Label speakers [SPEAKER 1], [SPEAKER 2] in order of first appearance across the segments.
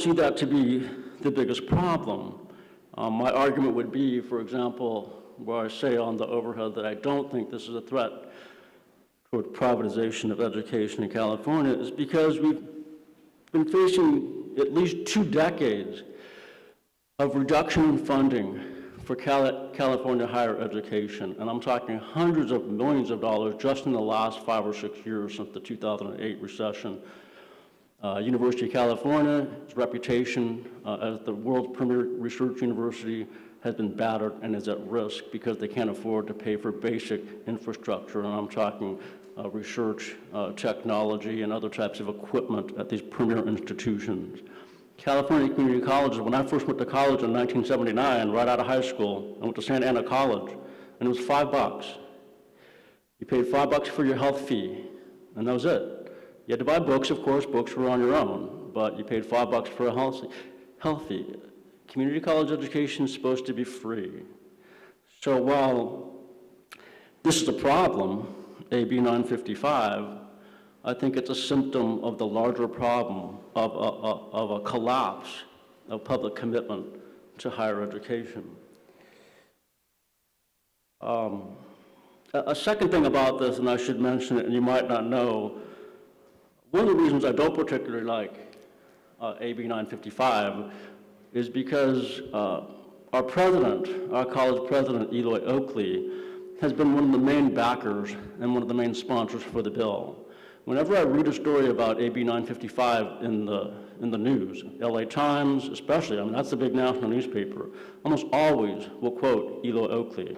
[SPEAKER 1] see that to be the biggest problem. My argument would be, for example, where I say on the overhead that I don't think this is a threat toward privatization of education in California, is because we've been facing at least 2 decades of reduction in funding for California higher education, and I'm talking hundreds of millions of dollars just in the last 5 or 6 years since the 2008 recession. University of California's reputation as the world's premier research university has been battered and is at risk because they can't afford to pay for basic infrastructure, and I'm talking research, technology, and other types of equipment at these premier institutions. California community colleges, when I first went to college in 1979, right out of high school, I went to Santa Ana College, and it was $5. You paid $5 for your health fee, and that was it. You had to buy books, of course, books were on your own, but you paid $5 for a health fee. Community college education is supposed to be free. So while this is a problem, AB 955, I think it's a symptom of the larger problem of a collapse of public commitment to higher education. A second thing about this, and I should mention it, and you might not know, one of the reasons I don't particularly like AB 955 is because our president, our college president, Eloy Oakley, has been one of the main backers and one of the main sponsors for the bill. Whenever I read a story about AB 955 in the news, LA Times especially, I mean, that's the big national newspaper, almost always will quote Eloy Oakley.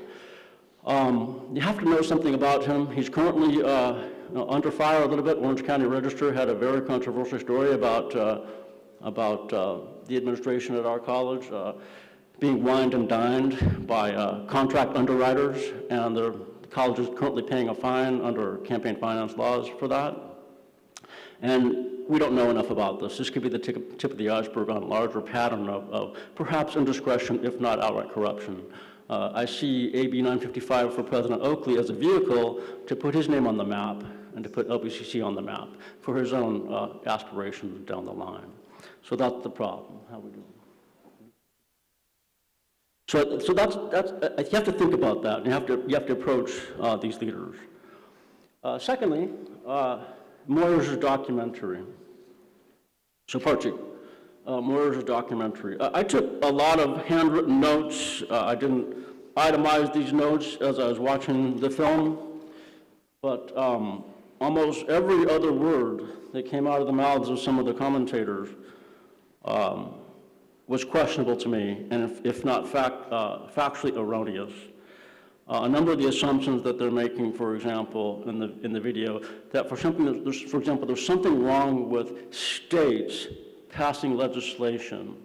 [SPEAKER 1] You have to know something about him. He's currently under fire a little bit. Orange County Register had a very controversial story about the administration at our college being wined and dined by contract underwriters, and the college is currently paying a fine under campaign finance laws for that. And we don't know enough about this. This could be the tip of the iceberg on a larger pattern of perhaps indiscretion, if not outright corruption. I see AB 955 for President Oakley as a vehicle to put his name on the map and to put LBCC on the map for his own aspirations down the line. So that's the problem. How we do? So that's you have to think about that, and you have to approach these leaders. Secondly, Moyer's documentary. So part 2, Moyer's documentary. I took a lot of handwritten notes. I didn't itemize these notes as I was watching the film, but almost every other word that came out of the mouths of some of the commentators was questionable to me, and if not factually erroneous. A number of the assumptions that they're making, for example, in the video, that for example, there's something wrong with states passing legislation,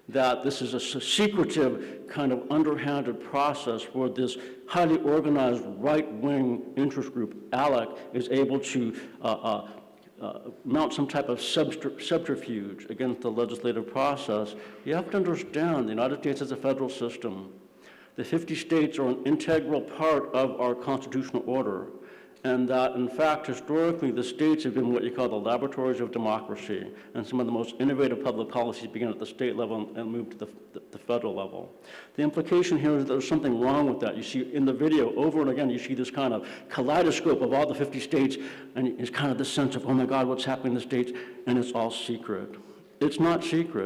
[SPEAKER 1] that this is a secretive kind of underhanded process where this highly organized right-wing interest group, ALEC, is able to mount some type of subterfuge against the legislative process. You have to understand the United States is a federal system. The 50 states are an integral part of our constitutional order, and that, in fact, historically, the states have been what you call the laboratories of democracy, and some of the most innovative public policies begin at the state level and move to the federal level. The implication here is that there's something wrong with that. You see in the video, over and again, you see this kind of kaleidoscope of all the 50 states, and it's kind of the sense of, oh my God, what's happening in the states, and it's all secret. It's not secret.